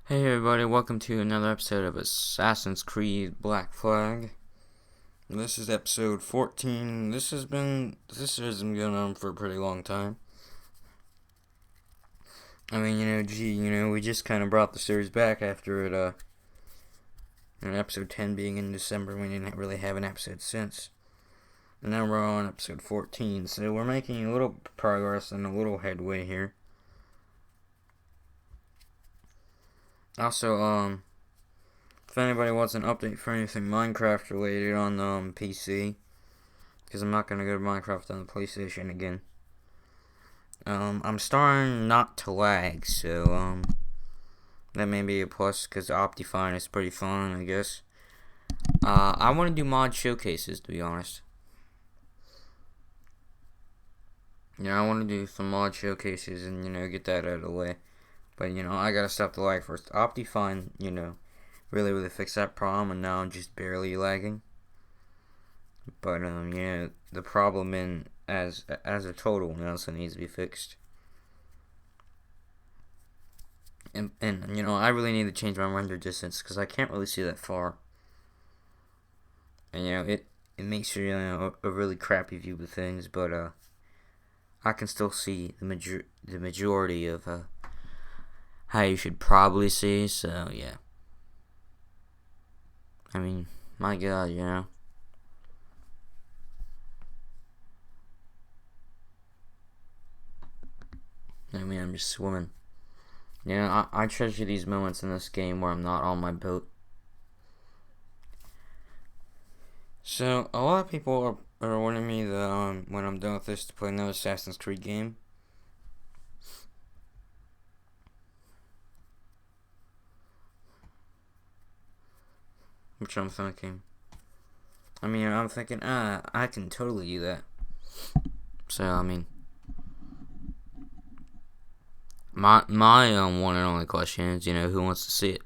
Hey everybody, welcome to another episode of Assassin's Creed Black Flag. This is episode 14. This has been going on for a pretty long time. I mean, we just kind of brought the series back after episode 10 being in December. We didn't really have an episode since. And now we're on episode 14, so we're making a little progress and a little headway here. Also, if anybody wants an update for anything Minecraft related on the PC, because I'm not going to go to Minecraft on the PlayStation again. I'm starting not to lag, so that may be a plus, because Optifine is pretty fun, I guess. I want to do mod showcases, to be honest. I want to do some mod showcases and, get that out of the way. But, I gotta stop the lag first. Optifine, really fixed that problem, and now I'm just barely lagging. But, the problem as a total also needs to be fixed. And I really need to change my render distance, because I can't really see that far. And, it makes a really crappy view of things, but, I can still see the majority of, how you should probably see, so, yeah. I mean, my god, I'm just swimming. I treasure these moments in this game where I'm not on my boat. So, a lot of people are wanting me to, when I'm done with this, to play another Assassin's Creed game. Which I'm thinking. I'm thinking, I can totally do that. So, my one and only question is, who wants to see it?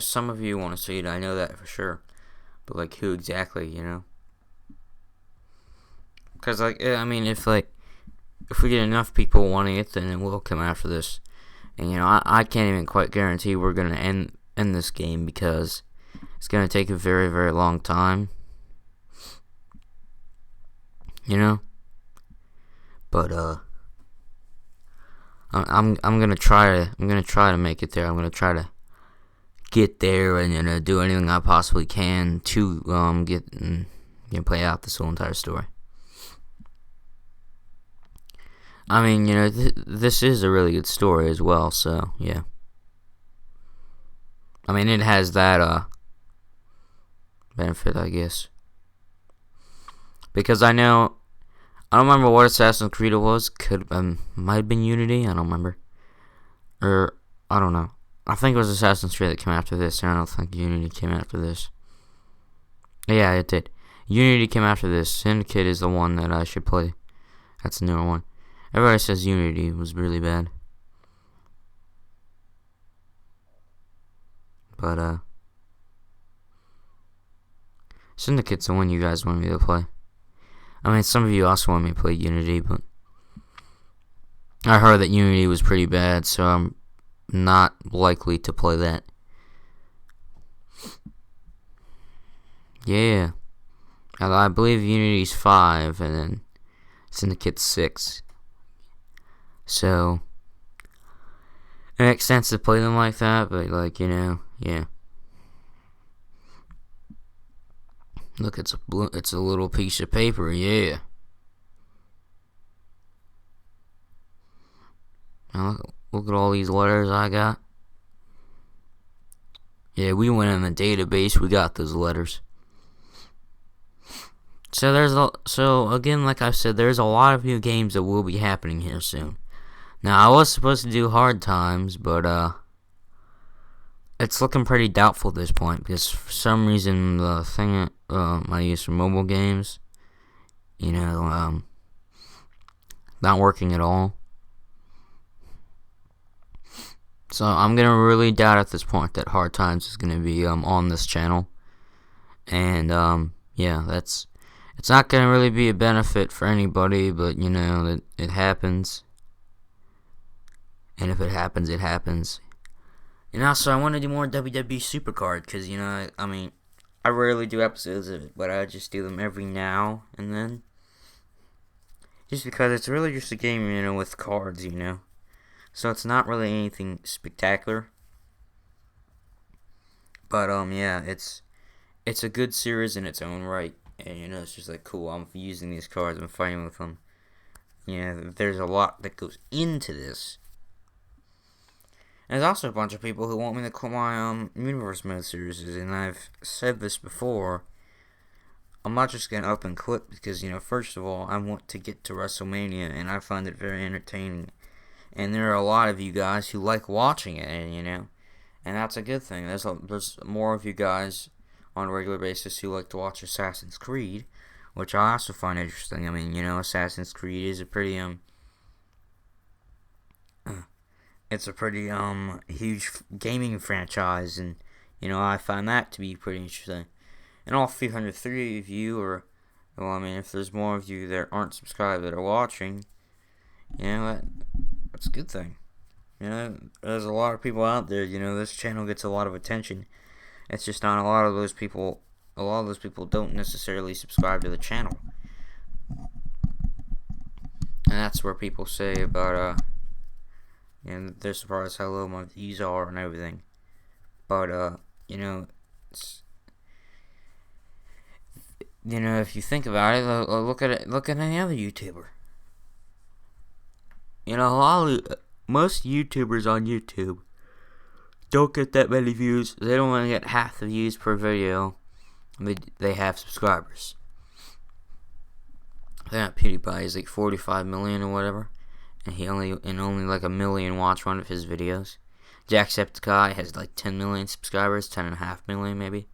Some of you want to see it, I know that for sure. But, who exactly, Because, if we get enough people wanting it, then it will come after this. And, I can't even quite guarantee we're going to end this game, because it's going to take a very, very long time. But, I'm going to try to make it there. I'm going to try to get there and, do anything I possibly can to, get and play out this whole entire story. This is a really good story as well, so, yeah. It has that, benefit, I guess. Because I don't remember what Assassin's Creed it was. Might have been Unity, I don't remember. Or, I don't know. I think it was Assassin's Creed that came after this, and I don't think Unity came after this. Yeah, it did. Unity came after this. Syndicate is the one that I should play. That's the newer one. Everybody says Unity was really bad. But, Syndicate's the one you guys want me to play. Some of you also want me to play Unity, but I heard that Unity was pretty bad, so I'm not likely to play that. Yeah. I believe Unity's 5, and then Syndicate's 6. So, it makes sense to play them like that, but, yeah. Look, it's a little piece of paper, yeah. Now look at all these letters I got. Yeah, we went in the database, we got those letters. So again, like I said, there's a lot of new games that will be happening here soon. Now, I was supposed to do Hard Times, but, it's looking pretty doubtful at this point, because for some reason, the thing, I use for mobile games, not working at all. So, I'm gonna really doubt at this point that Hard Times is gonna be, on this channel. And, yeah, it's not gonna really be a benefit for anybody, but, it happens. And if it happens, it happens. And also, I want to do more WWE Supercard, because, I mean, I rarely do episodes of it, but I just do them every now and then. Just because it's really just a game, with cards, So it's not really anything spectacular. But, yeah, it's a good series in its own right. And, it's just like, cool, I'm using these cards, I'm fighting with them. There's a lot that goes into this. And there's also a bunch of people who want me to quit my Universe Mode series, and I've said this before. I'm not just gonna up and quit because first of all, I want to get to WrestleMania, and I find it very entertaining. And there are a lot of you guys who like watching it, and that's a good thing. There's more of you guys on a regular basis who like to watch Assassin's Creed, which I also find interesting. I mean, Assassin's Creed is a pretty it's a pretty huge gaming franchise, and I find that to be pretty interesting. And all 303 of you, if there's more of you that aren't subscribed that are watching, that's a good thing. There's a lot of people out there. This channel gets a lot of attention. It's just not a lot of those people. A lot of those people don't necessarily subscribe to the channel, and that's where people say about they're surprised how low my views are and everything. But, if you think about it, look at any other YouTuber. Most YouTubers on YouTube don't get that many views. They don't want to get half the views per video. They have subscribers. PewDiePie is like 45 million or whatever. And only like 1 million watch one of his videos. Jacksepticeye has like 10 million subscribers, 10.5 million maybe.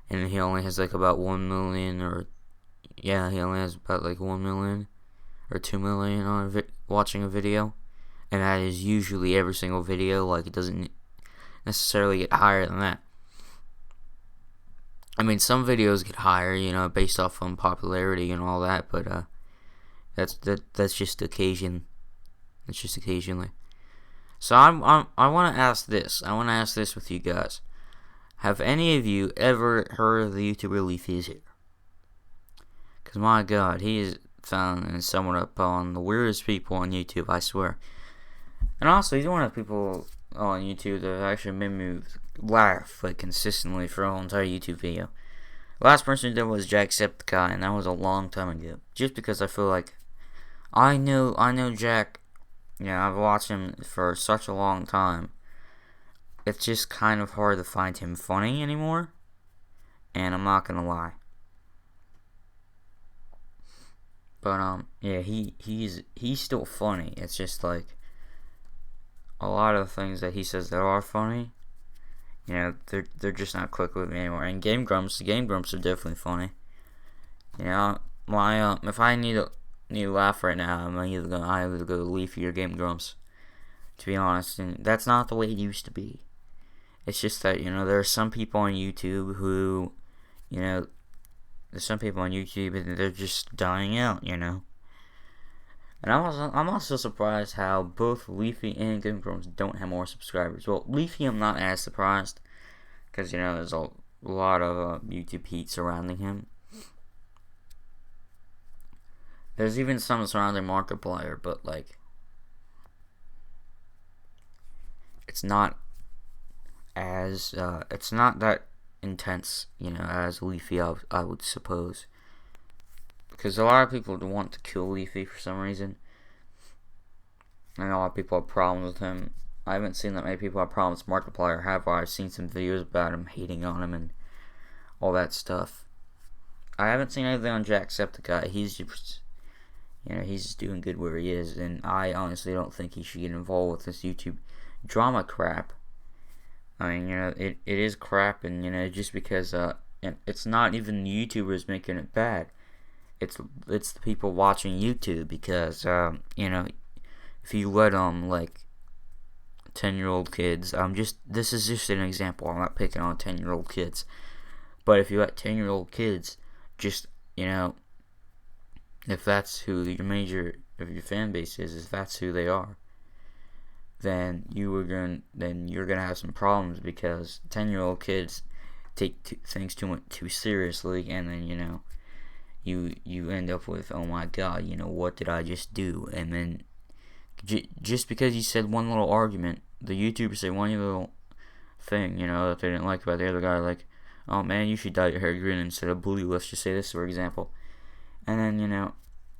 And he only has like about 1 million he only has about like 1 million or 2 million on watching a video. And that is usually every single video, like it doesn't necessarily get higher than that. I mean, some videos get higher, based off on popularity and all that, but that's just occasion. It's just occasionally. So I want to ask this. I want to ask this with you guys. Have any of you ever heard of the YouTuber Leafy Is Here? Because my God, he is found and someone up on the weirdest people on YouTube, I swear. And also, he's one of the people on YouTube that actually made me laugh like consistently for a whole entire YouTube video. The last person who did was Jacksepticeye, and that was a long time ago. Just because I feel like I know Jack. I've watched him for such a long time. It's just kind of hard to find him funny anymore. And I'm not gonna lie. But he's still funny. It's just like a lot of things that he says that are funny, they're just not click with me anymore. And Game Grumps are definitely funny. If I need to laugh right now, I'm either gonna go Leafy or Game Grumps, to be honest. And that's not the way it used to be. It's just that there are some people on YouTube who, there's some people on YouTube and they're just dying out, And I'm also surprised how both Leafy and Game Grumps don't have more subscribers. Well, Leafy, I'm not as surprised because there's a lot of YouTube heat surrounding him. There's even some surrounding Markiplier, but like it's not that intense, as Leafy, I would suppose. Because a lot of people want to kill Leafy for some reason. And a lot of people have problems with him. I haven't seen that many people have problems with Markiplier, have I? I've seen some videos about him, hating on him, and all that stuff. I haven't seen anything on Jacksepticeye. He's just doing good where he is, and I honestly don't think he should get involved with this YouTube drama crap. I mean, it is crap, and just because it's not even the YouTubers making it bad. It's the people watching YouTube, because if you let like 10-year-old kids, this is just an example. I'm not picking on 10-year-old kids, but if you let 10-year-old kids just if that's who your fan base is, if that's who they are, then you're gonna have some problems, because 10-year-old kids take things too seriously, and then you end up with, oh my god, what did I just do? And then just because you said one little argument, the YouTubers say one little thing, that they didn't like about the other guy, like, oh man, you should dye your hair green instead of blue, let's just say this for example. And then,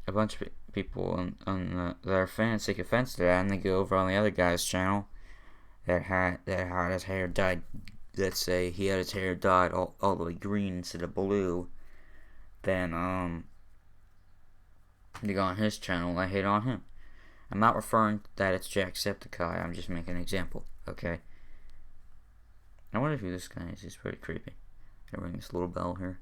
a bunch of people that are fans take offense to that, and they go over on the other guy's channel that had his hair dyed, let's say he had his hair dyed all the way green instead of blue. Then they go on his channel and I hate on him. I'm not referring that it's Jacksepticeye, I'm just making an example, okay? I wonder who this guy is. He's pretty creepy. Gonna ring this little bell here.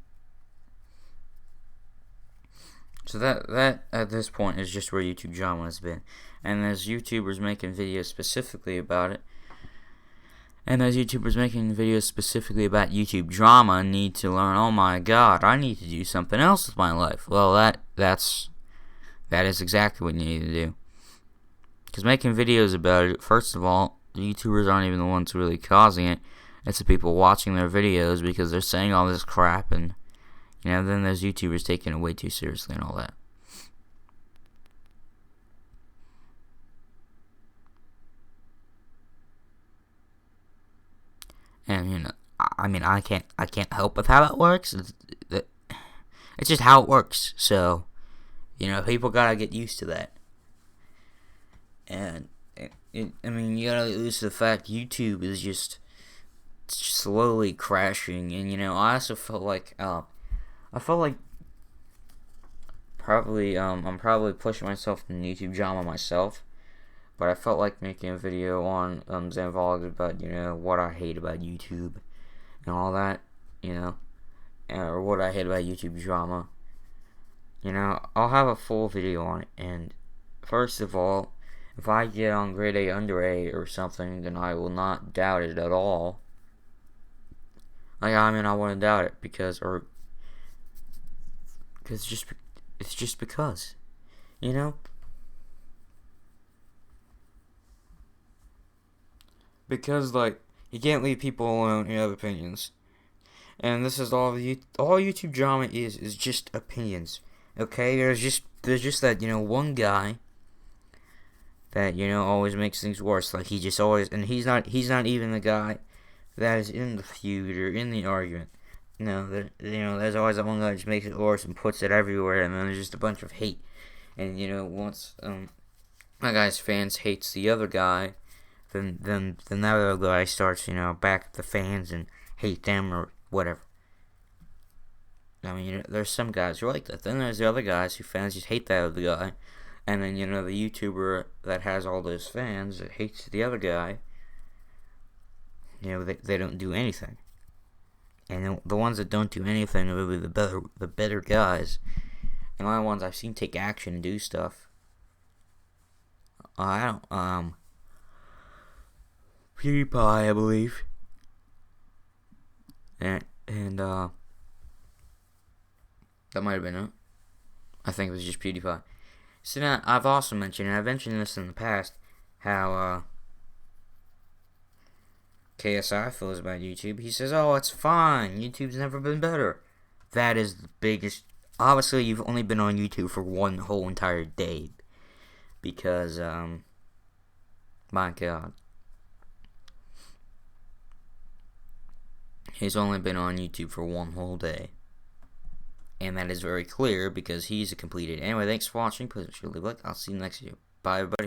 So that at this point is just where YouTube drama has been. And there's YouTubers making videos specifically about it. And those YouTubers making videos specifically about YouTube drama need to learn, oh my god, I need to do something else with my life. Well, that is exactly what you need to do. Because making videos about it, first of all, the YouTubers aren't even the ones really causing it. It's the people watching their videos because they're saying all this crap, and then there's YouTubers taking it way too seriously and all that. And I mean, I can't help with how it works. It's just how it works. So, people gotta get used to that. And I mean, you gotta get used to the fact YouTube is just slowly crashing. And I also felt like probably I'm probably pushing myself in YouTube drama myself. But I felt like making a video on Zanvlogs about, what I hate about YouTube and all that, or what I hate about YouTube drama. I'll have a full video on it. And first of all, if I get on grade A under A or something, then I will not doubt it at all. I wouldn't doubt it because it's just because, Because, you can't leave people alone who have opinions. And this is all YouTube drama is just opinions. Okay? There's just that, one guy that, always makes things worse. Like, he just always, and he's not even the guy that is in the feud or in the argument. There's always that one guy that just makes it worse and puts it everywhere, and then there's just a bunch of hate. And, once, that guy's fans hates the other guy, then that other guy starts, back up the fans and hate them or whatever. I mean, there's some guys who are like that. Then there's the other guys who fans just hate that other guy. And then, the YouTuber that has all those fans that hates the other guy, they don't do anything. And the ones that don't do anything are really the better guys. And the only ones I've seen take action and do stuff. PewDiePie, I believe. And that might have been it. I think it was just PewDiePie. So now, I've also mentioned, and I've mentioned this in the past, how KSI feels about YouTube. He says, oh, it's fine. YouTube's never been better. That is the biggest. Obviously, you've only been on YouTube for one whole entire day. Because, my god. He's only been on YouTube for one whole day. And that is very clear because he's a completed. Anyway, thanks for watching. Please make sure to leave a like. I'll see you next video. Bye, everybody.